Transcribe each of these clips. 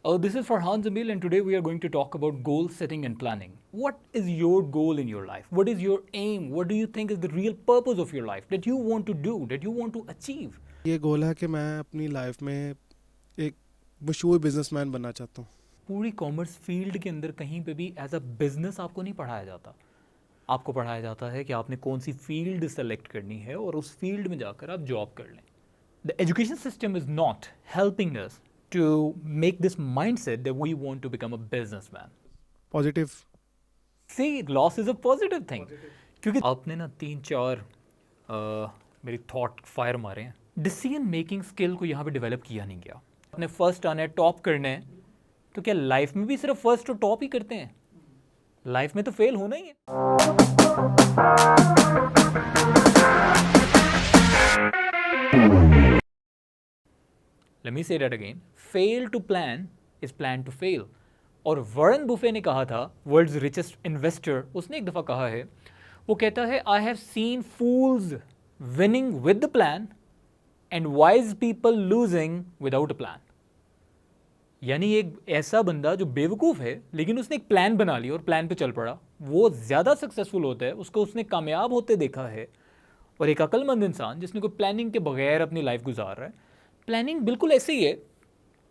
This is Farhan Zamil, and today we are going to talk about goal setting and planning. What is your goal in your life? What is your aim? What do you think is the real purpose of your life that you want to do, that you want to achieve? ये गोल है कि मैं अपनी life में एक मशहूर businessman बनना चाहता हूँ। पूरी कॉमर्स फील्ड के अंदर कहीं पे भी एज अ बिजनेस आपको नहीं पढ़ाया जाता। आपको पढ़ाया जाता है कि आपने कौन सी फील्ड सेलेक्ट करनी है और उस फील्ड में जाकर आप जॉब कर लें। The education system is not helping us to make this mindset that we want to become a businessman. Positive See, loss is a positive thing. क्योंकि आपने ना 3-4 मेरी थॉट फायर मारे हैं। डिसीजन मेकिंग स्किल को यहाँ पे डेवलप किया नहीं गया। आपने फर्स्ट आना है, टॉप करना है, तो क्या लाइफ में भी सिर्फ फर्स्ट और टॉप ही करते हैं? लाइफ में तो फेल होना ही है। Let me say that again. Fail to plan is plan to fail. और वॉरेन बुफे ने कहा था, वर्ल्ड्स रिचेस्ट इन्वेस्टर, उसने एक दफ़ा कहा है, वो कहता है I have scene fools winning with the plan and wise people losing without a plan. यानी एक ऐसा बंदा जो बेवकूफ़ है लेकिन उसने एक प्लान बना लिया और प्लान पे चल पड़ा, वो ज़्यादा सक्सेसफुल होता है, उसको उसने कामयाब होते देखा है। और एक अक्लमंद इंसान जिसने कोई प्लानिंग के बगैर अपनी लाइफ गुजार रहा है, प्लानिंग बिल्कुल ऐसे ही है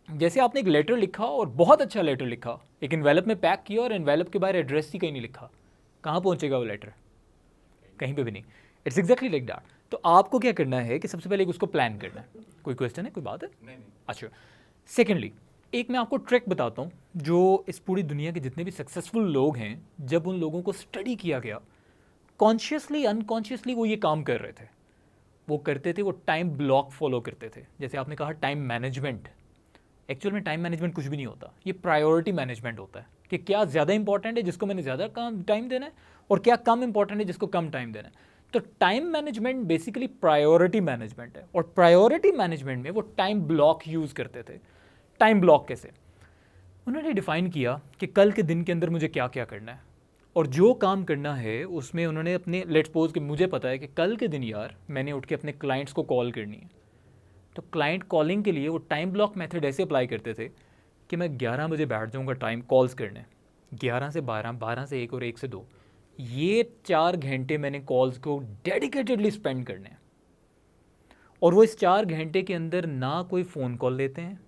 जैसे आपने एक लेटर लिखा और बहुत अच्छा लेटर लिखा, एक एनवेलप में पैक किया और एनवेलप के बाहर एड्रेस ही कहीं नहीं लिखा, कहाँ पहुँचेगा वो लेटर? कहीं पे भी नहीं। It's exactly like that. तो आपको क्या करना है कि सबसे पहले उसको प्लान करना है। कोई क्वेश्चन है, कोई बात है? नहीं। अच्छा, सेकेंडली एक मैं आपको ट्रिक बताता हूँ जो इस पूरी दुनिया के जितने भी सक्सेसफुल लोग हैं, जब उन लोगों को स्टडी किया गया, कॉन्शियसली अनकॉन्शियसली वो ये काम कर रहे थे। वो करते थे, वो टाइम ब्लॉक फॉलो करते थे। जैसे आपने कहा टाइम मैनेजमेंट, एक्चुअल में टाइम मैनेजमेंट कुछ भी नहीं होता, ये प्रायोरिटी मैनेजमेंट होता है कि क्या ज़्यादा इंपॉर्टेंट है जिसको मैंने ज़्यादा काम टाइम देना है और क्या कम इंपॉर्टेंट है जिसको कम टाइम देना है। तो time management basically priority management है, और प्रायोरिटी मैनेजमेंट में वो टाइम ब्लॉक यूज़ करते थे। टाइम ब्लॉक कैसे? उन्होंने डिफ़ाइन किया कि कल के दिन के अंदर मुझे क्या क्या करना है, और जो काम करना है उसमें उन्होंने अपने, लेट्स सपोज कि मुझे पता है कि कल के दिन यार मैंने उठ के अपने क्लाइंट्स को कॉल करनी है, तो क्लाइंट कॉलिंग के लिए वो टाइम ब्लॉक मेथड ऐसे अप्लाई करते थे कि मैं 11 बजे बैठ जाऊंगा टाइम कॉल्स करने, 11 से 12, 12 से 1 और 1 से 2, ये 4 घंटे मैंने कॉल्स को डेडिकेटेडली स्पेंड करने हैं। और वो इस 4 घंटे के अंदर ना कोई फ़ोन कॉल लेते हैं,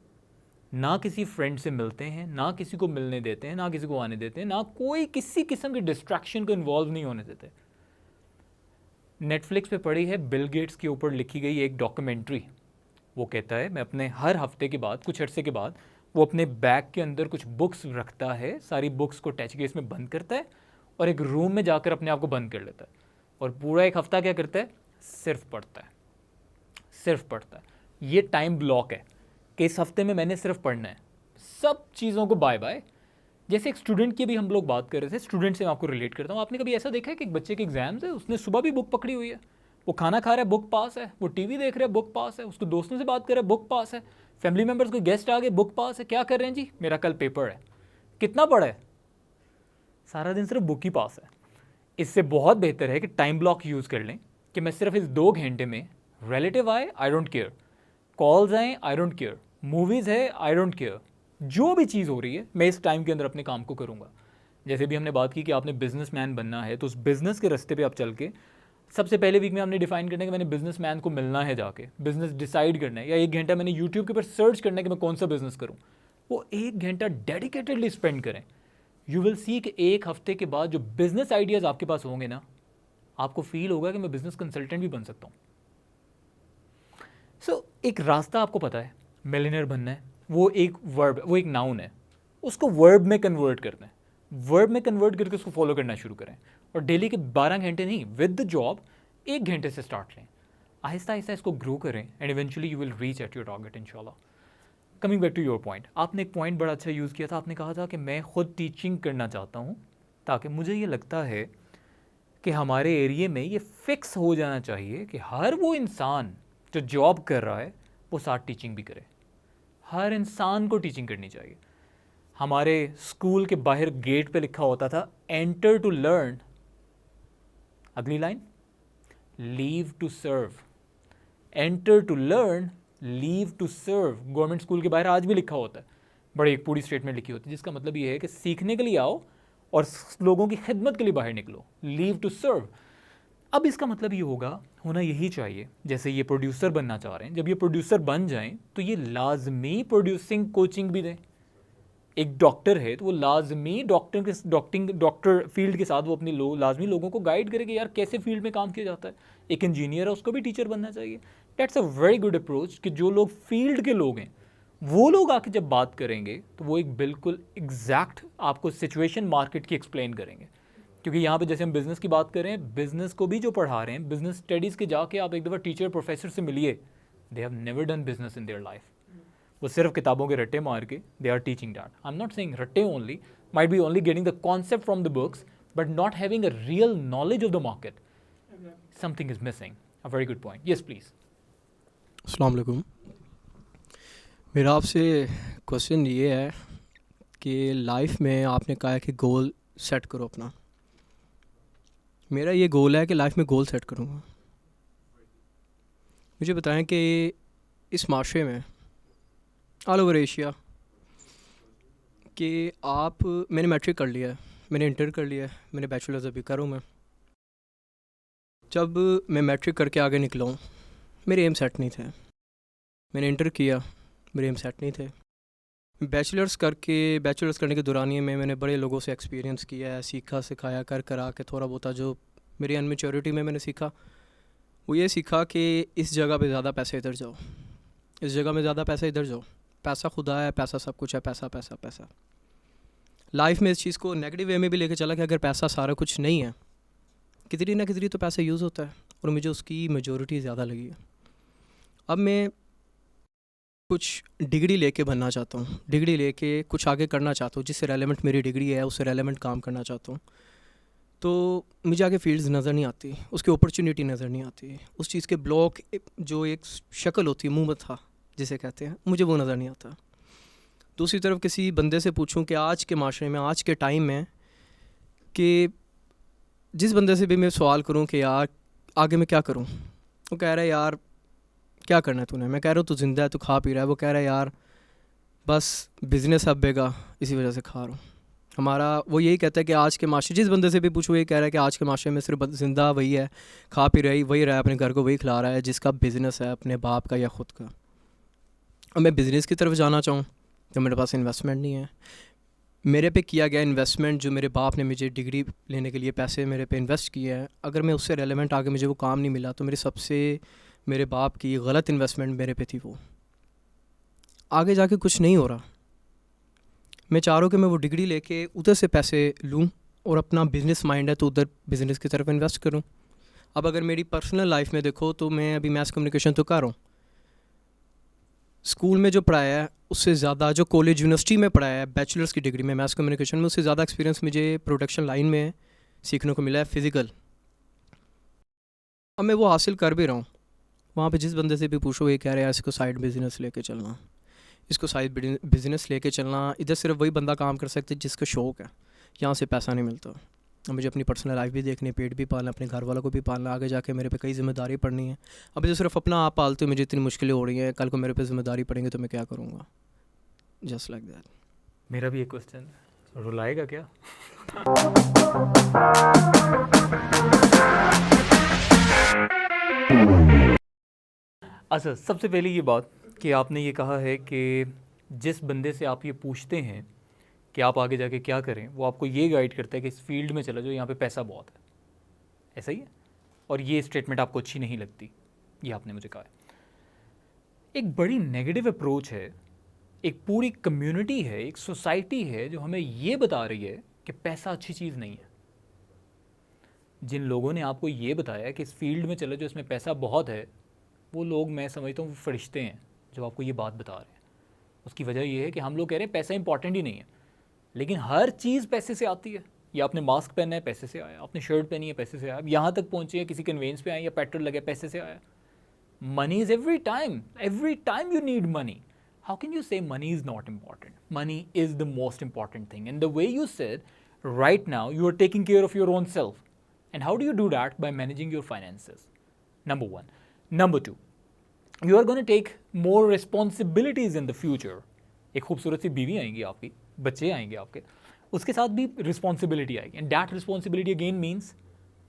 ना किसी फ्रेंड से मिलते हैं, ना किसी को मिलने देते हैं, ना किसी को आने देते हैं, ना कोई किसी किस्म के डिस्ट्रैक्शन को इन्वॉल्व नहीं होने देते। नेटफ्लिक्स पे पड़ी है बिल गेट्स के ऊपर लिखी गई एक डॉक्यूमेंट्री। वो कहता है मैं अपने हर हफ्ते के बाद, कुछ अर्से के बाद, वो अपने बैग के अंदर कुछ बुक्स रखता है, सारी बुक्स को टच केस में बंद करता है और एक रूम में जाकर अपने आप को बंद कर लेता है, और पूरा एक हफ्ता क्या करता है? सिर्फ पढ़ता है, सिर्फ पढ़ता है। ये टाइम ब्लॉक है कि इस हफ्ते में मैंने सिर्फ पढ़ना है, सब चीज़ों को बाय बाय। जैसे एक स्टूडेंट की भी हम लोग बात कर रहे थे, स्टूडेंट से मैं आपको रिलेट करता हूँ। आपने कभी ऐसा देखा है कि एक बच्चे के एग्जाम्स है, उसने सुबह भी बुक पकड़ी हुई है, वो खाना खा रहा है, बुक पास है, वो टीवी देख रहा है, बुक पास है, उसको दोस्तों से बात कर रहा है, बुक पास है, फैमिली मेम्बर्स को गेस्ट आ गए, बुक पास है। क्या कर रहे हैं जी? मेरा कल पेपर है। कितना पढ़ा है? सारा दिन सिर्फ बुक ही पास है। इससे बहुत बेहतर है कि टाइम ब्लॉक यूज़ कर लें कि मैं सिर्फ इस 2 घंटे में, रिलेटिव आए आई डोंट केयर, कॉल्स आए आई डोंट केयर, मूवीज़ है आई डोंट केयर, जो भी चीज़ हो रही है मैं इस टाइम के अंदर अपने काम को करूँगा। जैसे भी हमने बात की कि आपने बिजनेसमैन बनना है, तो उस बिज़नेस के रास्ते पे आप चल के सबसे पहले वीक में आपने डिफाइन करना है कि मैंने बिजनेसमैन को मिलना है, जाके बिज़नेस डिसाइड करना है, या 1 घंटा मैंने यूट्यूब के ऊपर सर्च करना है कि मैं कौन सा बिज़नेस करूँ। वो 1 घंटा डेडिकेटेडली स्पेंड करें। यू विल सी कि 1 हफ्ते के बाद जो बिज़नेस आइडियाज़ आपके पास होंगे ना, आपको फील होगा कि मैं बिज़नेस कंसल्टेंट भी बन सकता हूँ। सो एक रास्ता आपको पता है, मिलियनेयर बनना है, वो एक वर्ब, वो एक नाउन है, उसको वर्ब में कन्वर्ट करना है। वर्ब में कन्वर्ट करके उसको फॉलो करना शुरू करें, और डेली के 12 घंटे नहीं, विद द जॉब 1 घंटे से स्टार्ट लें, आहिस्ता आहिस्ता इसको ग्रो करें, and eventually you will reach at your target इंशाल्लाह। Coming back to your point, आपने एक पॉइंट बड़ा अच्छा यूज़ किया था। आपने कहा था कि मैं खुद टीचिंग करना चाहता हूँ, ताकि मुझे ये लगता है कि हमारे एरिए में ये फिक्स हो जाना चाहिए कि हर वो इंसान जो जॉब कर रहा है वो साथ टीचिंग भी करे। हर इंसान को टीचिंग करनी चाहिए। हमारे स्कूल के बाहर गेट पे लिखा होता था एंटर टू लर्न, अगली line leave to serve. Enter to learn, leave to serve. Government school के बाहर आज भी लिखा होता है। बड़ी एक पूरी स्टेटमेंट लिखी होती है, जिसका मतलब ये है कि सीखने के लिए आओ और लोगों की खिदमत के लिए बाहर निकलो, लीव टू सर्व। अब इसका मतलब ये होगा, होना यही चाहिए, जैसे ये प्रोड्यूसर बनना चाह रहे हैं, जब ये प्रोड्यूसर बन जाएं तो ये लाजमी प्रोड्यूसिंग कोचिंग भी दें। एक डॉक्टर है तो वो लाजमी डॉक्टर फील्ड के साथ वो अपने लाजमी लोगों को गाइड करेगा यार कैसे फील्ड में काम किया जाता है। एक इंजीनियर है, उसको भी टीचर बनना चाहिए। That's a very good approach कि जो लोग फील्ड के लोग हैं वो लोग आके जब बात करेंगे तो वो एक बिल्कुल एग्जैक्ट आपको सिचुएशन मार्केट की एक्सप्लेन करेंगे। क्योंकि यहाँ पे जैसे हम बिज़नेस की बात कर रहे हैं, बिज़नेस को भी जो पढ़ा रहे हैं, बिज़नेस स्टडीज़ के जाके आप एक दफ़ा टीचर प्रोफेसर से मिलिए, they have never done business in their life. वो सिर्फ किताबों के रट्टे मार के they are teaching that. I am not saying रट्टे only, might be only getting the concept from the books but not having a real knowledge of the market. Something is missing. A very good point. Yes please. अस्सलाम वालेकुम। मेरा आपसे question ये है कि life में आपने कहा है कि गोल सेट करो अपना। मेरा ये गोल है कि लाइफ में गोल सेट करूँगा। मुझे बताएं कि इस माशरे में ऑल ओवर एशिया कि मैंने मैट्रिक कर लिया है, मैंने इंटर कर लिया है, मैंने बैचलर्स अभी कर रहा हूँ मैं। जब मैं मैट्रिक करके आगे निकला हूँ, मेरे एम सेट नहीं थे। मैंने इंटर किया, मेरे एम सेट नहीं थे। बैचलर्स करने के दौरानिए में मैंने बड़े लोगों से एक्सपीरियंस किया है, सीखा सिखाया, करा के थोड़ा बहुत जो मेरी अनमेच्योरिटी में मैंने सीखा, वो ये सीखा कि इस जगह पे ज़्यादा पैसे इधर जाओ, इस जगह में ज़्यादा पैसे इधर जाओ। पैसा खुदा है, पैसा सब कुछ है, पैसा पैसा पैसा। लाइफ में इस चीज़ को नेगेटिव वे में भी लेके चला कि अगर पैसा सारा कुछ नहीं है, कितनी ना कितनी तो पैसा यूज़ होता है, और मुझे उसकी मेजॉरिटी ज़्यादा लगी है। अब मैं कुछ डिग्री लेके बनना चाहता हूँ, डिग्री लेके कुछ आगे करना चाहता हूँ, जिससे रेलेवेंट मेरी डिग्री है उससे रेलेवेंट काम करना चाहता हूँ। तो मुझे आगे फील्ड्स नज़र नहीं आती, उसकी अपॉर्चुनिटी नज़र नहीं आती, उस चीज़ के ब्लॉक जो एक शक्ल होती है मुँह में था जिसे कहते हैं, मुझे वो नज़र नहीं आता। दूसरी तरफ किसी बंदे से पूछूं कि आज के माशरे में, आज के टाइम में, कि जिस बंदे से भी मैं सवाल करूं कि यार आगे मैं क्या करूं, वो कह रहा है यार क्या करना है तूने। मैं कह रहा हूँ तू जिंदा है, तू खा पी रहा है। वो कह रहा है यार बस बिज़नेस अब बेगा, इसी वजह से खा रहा हूँ। हमारा वो यही कहता है कि आज के माशरे, जिस बंदे से भी पूछो, ये कह रहा है कि आज के माशरे में सिर्फ ज़िंदा वही है, खा पी रही वही रहा है, अपने घर को वही खिला रहा है जिसका बिज़नेस है अपने बाप का या ख़ुद का। अब मैं बिज़नेस की तरफ जाना चाहूँ तो मेरे पास इन्वेस्टमेंट नहीं है। मेरे पे किया गया इन्वेस्टमेंट, जो मेरे बाप ने मुझे डिग्री लेने के लिए पैसे मेरे पे इन्वेस्ट किए हैं, अगर मैं उससे रेलेवेंट आगे मुझे वो काम नहीं मिला तो मेरे बाप की गलत इन्वेस्टमेंट मेरे पे थी। वो आगे जाके कुछ नहीं हो रहा। मैं चाह रहा हूँ कि मैं वो डिग्री लेके उधर से पैसे लूँ और अपना बिज़नेस माइंड है तो उधर बिज़नेस की तरफ इन्वेस्ट करूँ। अब अगर मेरी पर्सनल लाइफ में देखो तो मैं अभी मैथ कम्युनिकेशन तो कर रहा हूँ, स्कूल में जो पढ़ाया है उससे ज़्यादा, जो कॉलेज यूनिवर्सिटी में पढ़ाया है बैचलर्स की डिग्री में मैथ कम्युनिकेशन में, उससे ज़्यादा एक्सपीरियंस मुझे प्रोडक्शन लाइन में सीखने को मिला है, फ़िज़िकल। अब मैं वो हासिल कर भी रहा हूँ। वहाँ पे जिस बंदे से भी पूछो ये कह रहे हैं इसको साइड बिज़नेस लेके चलना, इसको साइड बिज़नेस लेके चलना। इधर सिर्फ वही बंदा काम कर सकता है जिसका शौक़ है, यहाँ से पैसा नहीं मिलता। अब मुझे अपनी पर्सनल लाइफ भी देखनी है, पेट भी पालना, अपने घर वालों को भी पालना, आगे जाके मेरे पे कई जिम्मेदारी पड़नी है। अब जो सिर्फ अपना आप पालते हुए मुझे इतनी मुश्किलें हो रही हैं, कल को मेरे पे जिम्मेदारी पड़ेंगे तो मैं क्या करूँगा। Just like that. मेरा भी एक क्वेश्चन, रुलाएगा क्या? अच्छा, सबसे पहले ये बात कि आपने ये कहा है कि जिस बंदे से आप ये पूछते हैं कि आप आगे जाके क्या करें, वो आपको ये गाइड करता है कि इस फील्ड में चला जाओ, यहाँ पे पैसा बहुत है। ऐसा ही है? और ये स्टेटमेंट आपको अच्छी नहीं लगती, ये आपने मुझे कहा है। एक बड़ी नेगेटिव अप्रोच है, एक पूरी कम्युनिटी है, एक सोसाइटी है जो हमें ये बता रही है कि पैसा अच्छी चीज़ नहीं है। जिन लोगों ने आपको ये बताया कि इस फील्ड में चलो जो इसमें पैसा बहुत है, वो लोग मैं समझता हूँ फरिश्ते हैं जो आपको ये बात बता रहे हैं। उसकी वजह ये है कि हम लोग कह रहे हैं पैसा इंपॉर्टेंट ही नहीं है, लेकिन हर चीज़ पैसे से आती है। या आपने मास्क पहना है, पैसे से आया, आपने शर्ट पहनी है, पैसे से आया, यहाँ तक पहुँचे हैं, किसी कन्वेंस पे आए या पेट्रोल लगे, पैसे से आया। Money is every time you need money. How can you say money is not important? Money is the most important thing, and the way you said right now you are taking care of your own self. And how do you do that? By managing your finances. Number one. Number two, you are going to take more responsibilities in the future एक खूबसूरत सी बीवी आएंगी आपकी, बच्चे आएंगे आपके, उसके साथ भी रिस्पॉन्सिबिलिटी आएगी, and that responsibility again means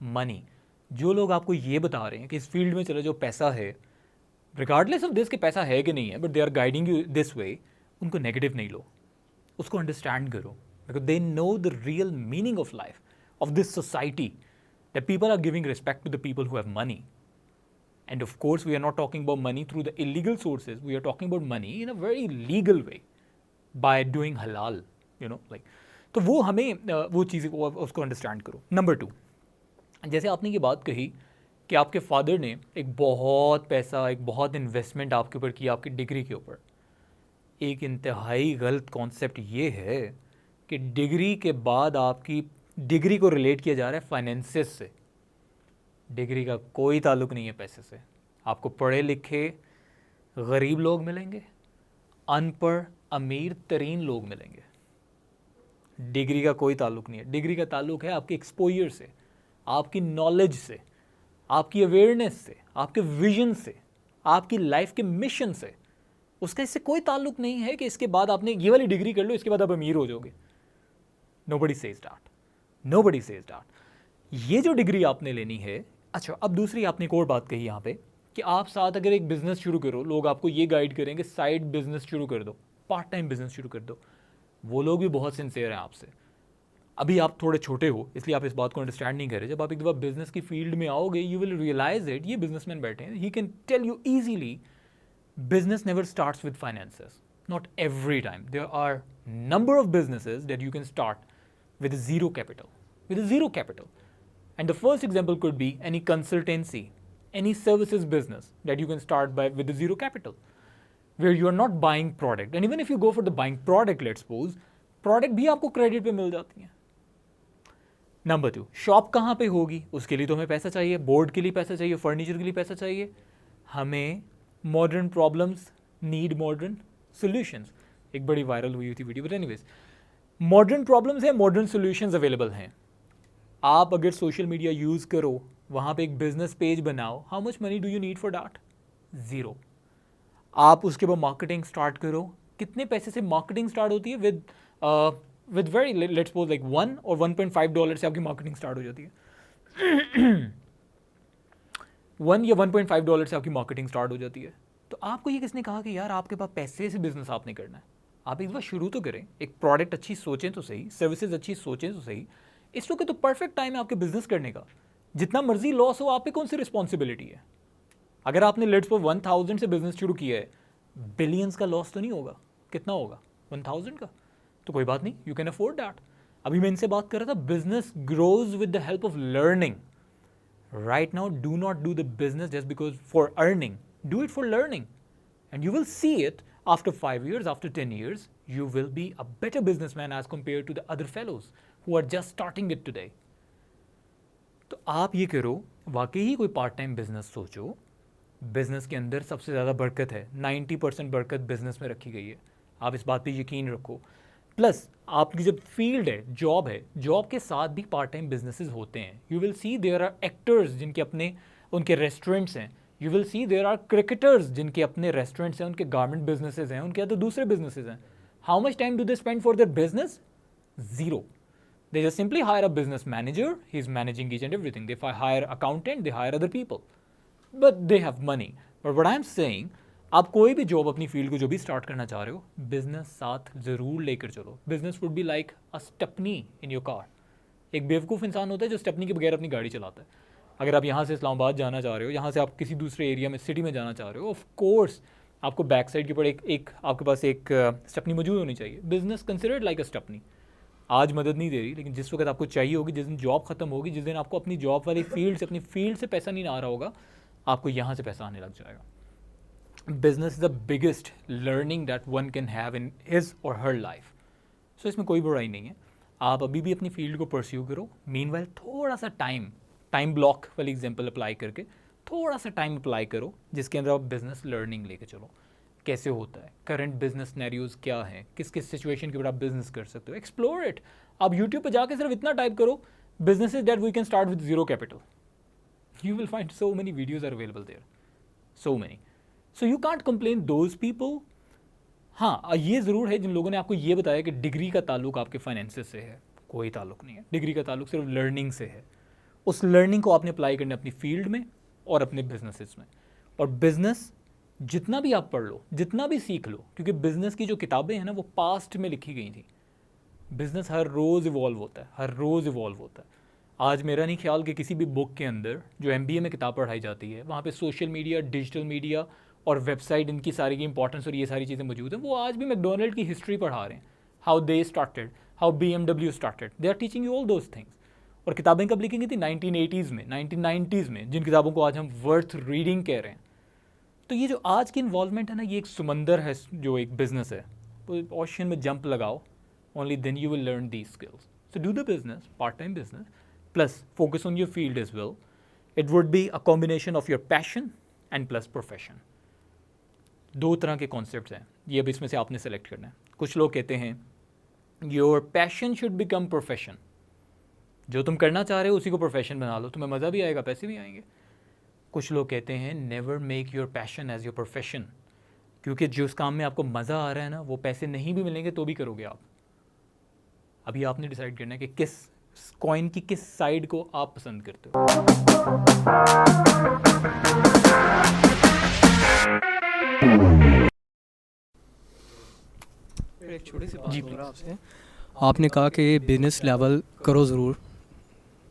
money. जो लोग आपको ये बता रहे हैं कि इस फील्ड में चलो जो पैसा है, रिगार्डलेस ऑफ दिस कि पैसा है कि नहीं है, but they are guiding you this way, उनको नेगेटिव नहीं लो, उसको अंडरस्टैंड करो, because they know the real meaning of life of this society, that people are giving respect to the people who have money. And of course, we are not talking about money through the illegal sources. We are talking about money in a very legal way by doing halal, you know, like. तो वो हमें वो चीज़ें को उसको understand करो. Number 2, जैसे आपने ये बात कही कि आपके फादर ने एक बहुत पैसा, एक बहुत इन्वेस्टमेंट आपके ऊपर किया आपकी डिग्री के ऊपर. एक इंतहाई गलत कॉन्सेप्ट ये है कि डिग्री के बाद आपकी डिग्री को रिलेट किया जा रहा है फाइनेंसेस से. डिग्री का कोई ताल्लुक़ नहीं है पैसे से. आपको पढ़े लिखे गरीब लोग मिलेंगे, अनपढ़ अमीर तरीन लोग मिलेंगे. डिग्री का कोई ताल्लुक़ नहीं है. डिग्री का ताल्लुक़ है आपके एक्सपोजर से, आपकी नॉलेज से, आपकी अवेयरनेस से, आपके विजन से, आपकी लाइफ के मिशन से. उसका इससे कोई ताल्लुक़ नहीं है कि इसके बाद आपने ये वाली डिग्री कर लो, इसके बाद आप अमीर हो जाओगे. Nobody says that, nobody says that. ये जो डिग्री आपने लेनी है. अच्छा, अब दूसरी आपने एक और बात कही यहाँ पे कि आप साथ अगर एक बिज़नेस शुरू करो, लोग आपको ये गाइड करेंगे साइड बिज़नेस शुरू कर दो, पार्ट टाइम बिज़नेस शुरू कर दो. वो लोग भी बहुत सिंसियर हैं आपसे. अभी आप थोड़े छोटे हो इसलिए आप इस बात को अंडरस्टैंड नहीं कर रहे. जब आप एक दफ़ा बिज़नेस की फील्ड में आओगे, यू विल रियलाइज इट. ये बिजनेसमैन बैठे हैं, he can tell you easily business never starts with finances. Not every time. There are number of businesses that you can start with zero capital. With zero capital. And the first example could be any consultancy, any services business that you can start by with zero capital, where you are not buying product. And even if you go for the buying product, let's suppose, product भी आपको credit पे मिल जाती है. Number 2, shop कहाँ पे होगी, उसके लिए तो हमें पैसा चाहिए, बोर्ड के लिए पैसा चाहिए, फर्नीचर के लिए पैसा चाहिए. हमें modern problems need modern solutions. एक बड़ी वायरल हुई थी video, but anyways, modern problems हैं, मॉडर्न सॉल्यूशंस अवेलेबल हैं. आप अगर सोशल मीडिया यूज़ करो, वहाँ पे एक बिजनेस पेज बनाओ, how much money do you need for that? Zero. आप उसके बाद मार्केटिंग स्टार्ट करो. कितने पैसे से मार्केटिंग स्टार्ट होती है? With very let's suppose like $1 or $1.5 से आपकी मार्केटिंग स्टार्ट हो जाती है. $1 या $1.5 से आपकी मार्केटिंग स्टार्ट हो जाती है. तो आपको ये किसने कहा कि यार आपके पास पैसे से बिजनेस आपने करना है? आप एक बार शुरू तो करें, एक प्रोडक्ट अच्छी सोचें तो सही, सर्विसेज अच्छी सोचें तो सही. इस वक्त तो परफेक्ट टाइम है आपके बिजनेस करने का. जितना मर्जी लॉस हो, आप पे कौन सी रिस्पॉन्सिबिलिटी है? अगर आपने लेट्स फॉर 1000 से बिजनेस शुरू किया है, बिलियंस का लॉस तो नहीं होगा. कितना होगा? 1000 का. तो कोई बात नहीं, यू कैन अफोर्ड दैट. अभी मैं इनसे बात कर रहा था, business grows with the help of learning. Right now, do not do the business just because for earning. Do it for learning. And you will see it after 5 years, after 10 years, you will be a better businessman as compared to the other fellows who are just starting it today. तो आप ये करो, वाकई ही कोई part time business सोचो. Business के अंदर सबसे ज़्यादा बरकत है. 90% बरकत बिजनेस में रखी गई है. आप इस बात पे यकीन रखो. प्लस आपकी जब फील्ड है, जॉब है, जॉब के साथ भी पार्ट टाइम बिजनेसेस होते हैं. You will see there are actors जिनके अपने उनके रेस्टोरेंट्स हैं. You will see there are cricketers जिनके अपने रेस्टोरेंट्स हैं, उनके गारमेंट बिजनेसेस हैं, उनके तो दूसरे बिजनेसेस हैं. How much time do they spend for their business? Zero. They just simply hire a business manager, he's managing each and everything. They hire accountant, they hire other people. But they have money. But what I'm saying, आप कोई भी job अपनी field को जो भी start करना चाह रहे हो, बिजनेस साथ ज़रूर लेकर चलो. Business would be like a stepney in your car. एक बेवकूफ़ इंसान होता है जो स्टेपनी के बगैर अपनी गाड़ी चलाता है. अगर आप यहाँ से इस्लामाबाद जाना चाह रहे हो, यहाँ से आप किसी दूसरे एरिया में, सिटी में जाना चाह रहे हो, ऑफ कोर्स आपको बैक साइड के ऊपर एक आपके पास एक स्टेपनी मौजूद होनी चाहिए. बिजनेस कंसिडर्ड लाइक अ स्टेपनी. आज मदद नहीं दे रही, लेकिन जिस वक्त आपको चाहिए होगी, जिस दिन जॉब खत्म होगी, जिस दिन आपको अपनी जॉब वाली फील्ड से, अपनी फील्ड से पैसा नहीं आ रहा होगा, आपको यहाँ से पैसा आने लग जाएगा. Business is the biggest learning that one can have in his और हर लाइफ. सो इसमें कोई बुराई नहीं है. आप अभी भी अपनी फील्ड को परस्यू करो. मीनवाइल थोड़ा सा टाइम ब्लॉक वाली एग्जांपल अप्लाई करके थोड़ा सा टाइम अप्लाई करो, जिसके अंदर आप बिजनेस लर्निंग लेके चलो. कैसे होता है, करंट बिजनेस सिनेरियोज क्या हैं, किस किस सिचुएशन के ऊपर आप बिजनेस कर सकते हो, एक्सप्लोर इट. आप यूट्यूब पे जाके सिर्फ इतना टाइप करो, businesses that we can start with zero capital. You will find so many videos are available there. So many. So you can't complain those people. हाँ ये ज़रूर है जिन लोगों ने आपको ये बताया कि डिग्री का ताल्लुक आपके फाइनेंसेस से है, कोई ताल्लुक नहीं है। डिग्री का ताल्लुक सिर्फ लर्निंग से है। उस लर्निंग को आपने अप्लाई करना अपनी फील्ड में और अपने बिजनेसेस में। और बिजनेस जितना भी आप पढ़ लो, जितना भी सीख लो, क्योंकि बिजनेस की जो किताबें हैं ना वो पास्ट में लिखी गई थी। बिजनेस हर रोज़ इवॉल्व होता है, हर रोज़ इवॉल्व होता है। आज मेरा नहीं ख्याल कि किसी भी बुक के अंदर जो MBA में किताब पढ़ाई जाती है वहाँ पे सोशल मीडिया, डिजिटल मीडिया और वेबसाइट, इनकी सारी की इंपॉर्टेंस और ये सारी चीज़ें मौजूद हैं। वो आज भी मैकडोनल्ड की हिस्ट्री पढ़ा रहे हैं, how they started, how BMW started, they are teaching you all those things. और किताबें कब लिखी गई थी? 1980s में, 1990s में, जिन किताबों को आज हम वर्थ रीडिंग कह रहे हैं। तो ये जो आज की इन्वॉल्वमेंट है ना, ये एक समंदर है जो एक बिजनेस है। तो ओशन में जंप लगाओ, only then you will learn these skills. So do the business, part time business, plus focus on your field as well. It would be a combination of your passion and plus profession. दो तरह के concepts हैं, ये अब इसमें से आपने select करना है। कुछ लोग कहते हैं your passion should become profession. जो तुम करना चाह रहे हो उसी को प्रोफेशन बना लो, तुम्हें मज़ा भी आएगा, पैसे भी आएंगे। कुछ लोग कहते हैं never make your passion as your profession, क्योंकि जिस काम में आपको मज़ा आ रहा है ना वो पैसे नहीं भी मिलेंगे तो भी करोगे आप। अभी आपने डिसाइड करना है कि किस कॉइन की किस साइड को आप पसंद करते हो। एक छोटी सी बात जी, बोल please. रहा आपसे। आपने कहा कि बिजनेस लेवल करो ज़रूर,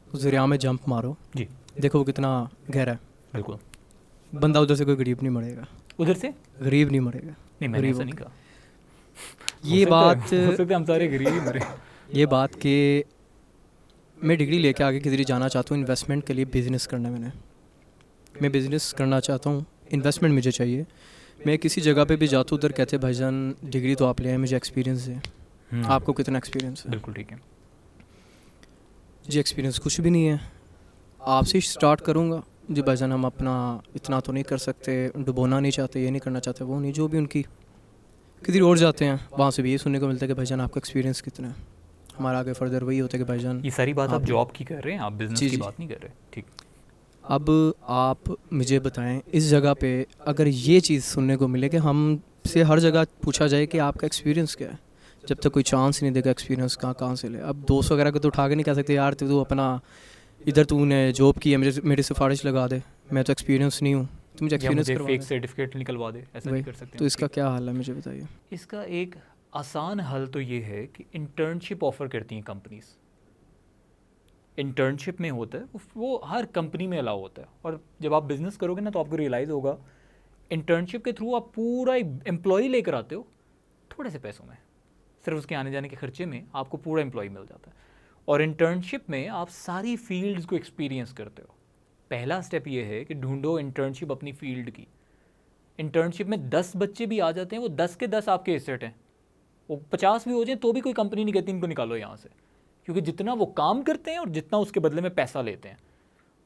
उस दरिया में जंप मारो, जी देखो वो कितना गहरा है। बिल्कुल। बंदा उधर से कोई गरीब नहीं मरेगा, उधर से गरीब नहीं मरेगा। नहीं, मैंने ऐसा नहीं कहा। ये हो बात सकता है हम सारे गरीब ही मरे। ये बात कि मैं डिग्री लेके आगे किधर जाना चाहता हूँ, इन्वेस्टमेंट के लिए बिज़नेस करना है। मैं बिज़नेस करना चाहता हूँ, इन्वेस्टमेंट मुझे चाहिए। मैं किसी जगह पे भी जाता हूँ, उधर कहते हैं भाईजान डिग्री तो आप ले आए, मुझे एक्सपीरियंस है। आपको कितना एक्सपीरियंस है? बिल्कुल ठीक है। जी एक्सपीरियंस कुछ भी नहीं है, आपसे स्टार्ट करूँगा। जी भाईजान हम अपना इतना तो नहीं कर सकते, डुबोना नहीं चाहते, ये नहीं करना चाहते, वो नहीं, जो भी उनकी किधर और जाते हैं वहाँ से भी ये सुनने को मिलता है कि भाईजान आपका एक्सपीरियंस कितना है। हमारा आगे फर्दर वही होता है कि भाईजान ये सारी बात आप आप- जॉब की कर रहे हैं, आप बिजनेस जी, की जी। बात नहीं कर रहे। ठीक। अब आप मुझे बताएं, इस जगह पे अगर ये चीज़ सुनने को मिले कि हमसे हर जगह पूछा जाए कि आपका एक्सपीरियंस क्या है, जब तक कोई चांस नहीं देगा एक्सपीरियंस कहाँ से ले। अब दोस्त वगैरह को तो उठा के नहीं कह सकते यार तू अपना इधर तूने जॉब की है, मेरी सिफारिश लगा दे, मैं तो एक्सपीरियंस नहीं हूँ, तो मुझे या एक्सपीरियंस मुझे करवा फेक दे। सर्टिफिकेट निकलवा दे, ऐसा नहीं वही, कर सकते। तो इसका क्या हाल है मुझे बताइए। इसका एक आसान हल तो ये है कि इंटर्नशिप ऑफ़र करती हैं कंपनीज। इंटर्नशिप में होता है वो हर कंपनी में अलाउ होता है। और जब आप बिज़नेस करोगे ना तो आपको रियलाइज़ होगा इंटर्नशिप के थ्रू आप पूरा एक एम्प्लॉई लेकर आते हो थोड़े से पैसों में, सिर्फ उसके आने जाने के खर्चे में आपको पूरा एम्प्लॉय मिल जाता है। और इंटर्नशिप में आप सारी फील्ड्स को एक्सपीरियंस करते हो। पहला स्टेप ये है कि ढूंढो इंटर्नशिप अपनी फील्ड की। इंटर्नशिप में 10 बच्चे भी आ जाते हैं, वो 10 के 10 आपके एसेट हैं। वो 50 भी हो जाए तो भी कोई कंपनी नहीं कहती इनको निकालो यहाँ से, क्योंकि जितना वो काम करते हैं और जितना उसके बदले में पैसा लेते हैं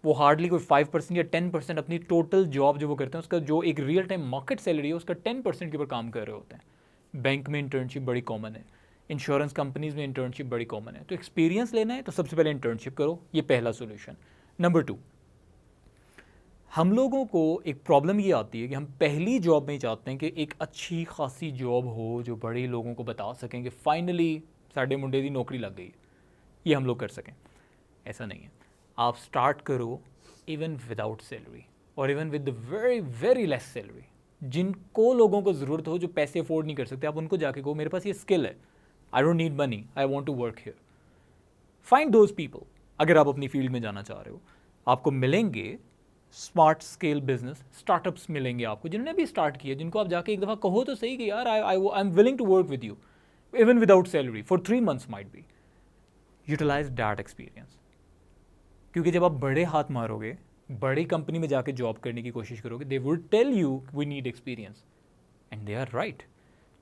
वो हार्डली कोई 5% या 10% अपनी टोटल जॉब जो वो करते हैं उसका जो एक रियल टाइम मार्केट सैलरी है उसका 10% के ऊपर काम कर रहे होते हैं। बैंक में इंटर्नशिप बड़ी कॉमन है, इंश्योरेंस कंपनीज़ में इंटर्नशिप बड़ी कॉमन है। तो एक्सपीरियंस लेना है तो सबसे पहले इंटर्नशिप करो, ये पहला सोल्यूशन। नंबर 2, हम लोगों को एक प्रॉब्लम ये आती है कि हम पहली जॉब में ही चाहते हैं कि एक अच्छी खासी जॉब हो जो बड़े लोगों को बता सकें कि फाइनली साढ़े मुंडे की नौकरी लग गई, ये हम लोग कर सकें। ऐसा नहीं है। आप स्टार्ट करो इवन विदाउट सैलरी और even with very very less salary. जिनको लोगों को ज़रूरत हो जो पैसे अफोर्ड नहीं कर सकते, आप उनको जाके कहो मेरे पास ये स्किल है, I don't need money, I want to work here. Find those people. अगर आप अपनी फील्ड में जाना चाह रहे हो, आपको मिलेंगे स्मार्ट स्केल बिजनेस स्टार्टअप्स मिलेंगे आपको जिन्होंने भी स्टार्ट किया, जिनको आप जाके एक दफ़ा कहो तो सही कि यार I am willing to work with you even without salary for 3 months might be. Utilize that experience, क्योंकि जब आप बड़े हाथ मारोगे, बड़ी कंपनी में जाके जॉब करने की कोशिश करोगे, they would tell you we need experience and they are right.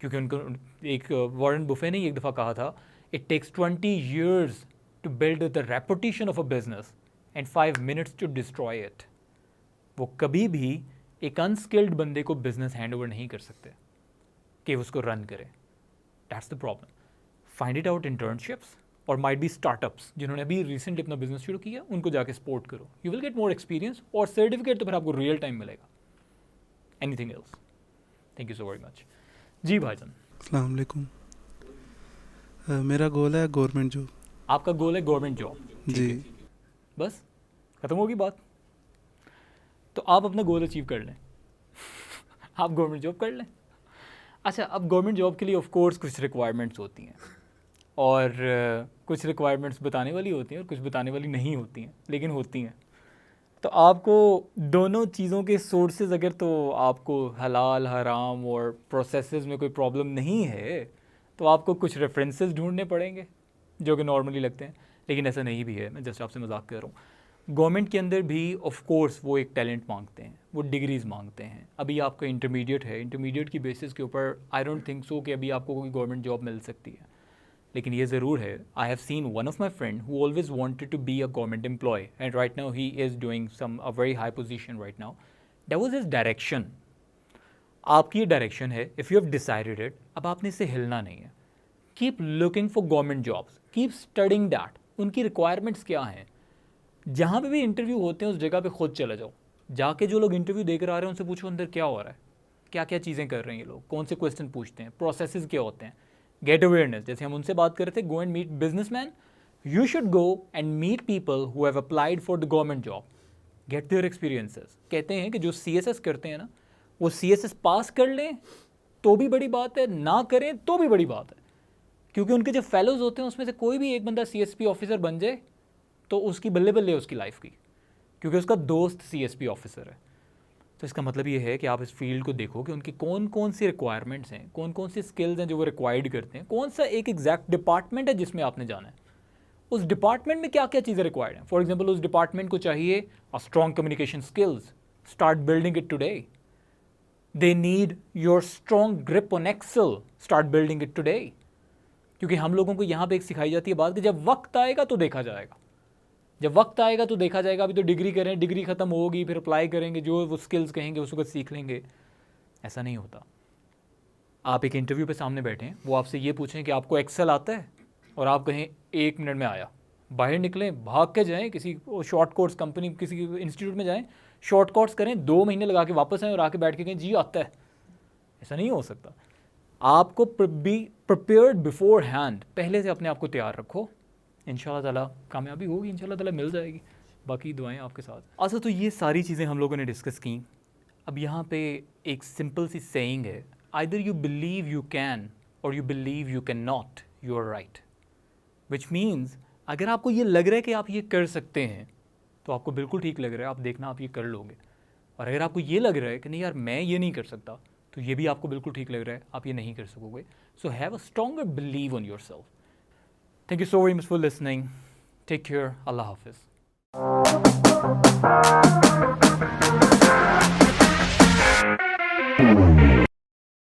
क्योंकि उनको एक वॉरेन बुफे ने एक दफ़ा कहा था, it takes 20 years to build the reputation of a business and 5 minutes to destroy it. वो कभी भी एक अनस्किल्ड बंदे को बिजनेस हैंड ओवर नहीं कर सकते कि उसको रन करे। That's the problem. Find it out internships और माइट बी स्टार्टअप्स जिन्होंने अभी रिसेंटली अपना बिजनेस शुरू किया, उनको जाके सपोर्ट करो। You will get more experience और सर्टिफिकेट तो फिर आपको रियल टाइम मिलेगा। Anything else? Thank you so very much. जी भाईजान। अस्सलाम वालेकुम। मेरा गोल है गवर्नमेंट जॉब। आपका गोल है गवर्नमेंट जॉब? जी। बस खत्म होगी बात। तो आप अपना गोल अचीव कर लें आप गवर्नमेंट जॉब कर लें। अच्छा, अब गवर्नमेंट जॉब के लिए ऑफ कोर्स कुछ रिक्वायरमेंट्स होती हैं और कुछ रिक्वायरमेंट्स बताने वाली होती हैं और कुछ बताने वाली नहीं होती हैं, लेकिन होती हैं। तो आपको दोनों चीज़ों के सोर्सेज, अगर तो आपको हलाल हराम और प्रोसेसेस में कोई प्रॉब्लम नहीं है तो आपको कुछ रेफरेंसेस ढूंढने पड़ेंगे जो कि नॉर्मली लगते हैं, लेकिन ऐसा नहीं भी है। मैं जस्ट आपसे मजाक कर रहा हूँ। गवर्नमेंट के अंदर भी ऑफ कोर्स वो एक टैलेंट मांगते हैं, वो डिग्रीज़ मांगते हैं। अभी आपका इंटरमीडिएट है, इंटरमीडिएट की बेसिस के ऊपर आई डोंट थिंक सो कि अभी आपको कोई गवर्नमेंट जॉब मिल सकती है, लेकिन ये ज़रूर है। I have seen one of my friend who always wanted to be a government employ and right now he is doing some a very high position right now. That was his direction. आपकी ये direction है, if you have decided it, अब आपने इससे हिलना नहीं है। Keep looking for government jobs, keep studying that. उनकी रिक्वायरमेंट्स क्या हैं, जहाँ पे भी इंटरव्यू होते हैं उस जगह पे खुद चले जाओ। जाके जो लोग इंटरव्यू देकर आ रहे हैं उनसे पूछो अंदर क्या हो रहा है, क्या क्या चीज़ें कर रहे हैं ये लोग, कौन से क्वेश्चन पूछते हैं, प्रोसेसेस क्या होते हैं। गेट अवेयरनेस, जैसे हम उनसे बात कर रहे थे, go and meet businessman. You should go and meet people who have applied for the government job, get their experiences. कहते हैं कि जो CSS करते हैं ना, वो CSS पास कर लें तो भी बड़ी बात है, ना करें तो भी बड़ी बात है, क्योंकि उनके जो फेलोज होते हैं उसमें से कोई भी एक बंदा CSP ऑफिसर बन जाए तो उसकी बल्ले बल्ले है उसकी लाइफ की, क्योंकि उसका दोस्त CSP ऑफिसर है। तो इसका मतलब ये है कि आप इस फील्ड को देखो कि उनकी कौन कौन सी रिक्वायरमेंट्स हैं, कौन कौन सी स्किल्स हैं जो वो रिक्वायर्ड करते हैं, कौन सा एक एग्जैक्ट डिपार्टमेंट है जिसमें आपने जाना है, उस डिपार्टमेंट में क्या क्या चीज़ें रिक्वायर्ड हैं। फॉर एग्जाम्पल, उस डिपार्टमेंट को चाहिए a strong communication skills, start building it today. They need your strong grip on Excel, start building it today. क्योंकि हम लोगों को यहाँ पे एक सिखाई जाती है बात कि जब वक्त आएगा तो देखा जाएगा, जब वक्त आएगा तो देखा जाएगा। अभी तो डिग्री करें, डिग्री ख़त्म होगी, फिर अप्लाई करेंगे, जो वो स्किल्स कहेंगे उसको सीख लेंगे। ऐसा नहीं होता। आप एक इंटरव्यू पे सामने बैठें, वो आपसे ये पूछें कि आपको एक्सेल आता है, और आप कहें 1 मिनट में आया। बाहर निकलें, भाग के जाएं, किसी शॉर्ट कोर्स कंपनी, किसी इंस्टीट्यूट में जाएं, शॉर्ट कोर्स करें, 2 महीने लगा के वापस आएँ और आके बैठ के कहें जी आता है। ऐसा नहीं हो सकता। आपको बी प्रिपेयर्ड बिफोर हैंड, पहले से अपने आप को तैयार रखो। इंशाल्लाह ताला कामयाबी होगी, इंशाल्लाह ताला मिल जाएगी। बाकी दुआएं आपके साथ। अच्छा, तो ये सारी चीज़ें हम लोगों ने डिस्कस की। अब यहाँ पे एक सिंपल सी सेइंग है, either you believe you can or you believe you can not, you are right. Which means अगर आपको ये लग रहा है कि आप ये कर सकते हैं तो आपको बिल्कुल ठीक लग रहा है, आप देखना आप ये कर लोगे। और अगर आपको ये लग रहा है कि नहीं यार मैं ये नहीं कर सकता, तो ये भी आपको बिल्कुल ठीक लग रहा है, आप ये नहीं कर सकोगे। So have a stronger believe on your self. Thank you so very much for listening. Take care. Allah Hafiz.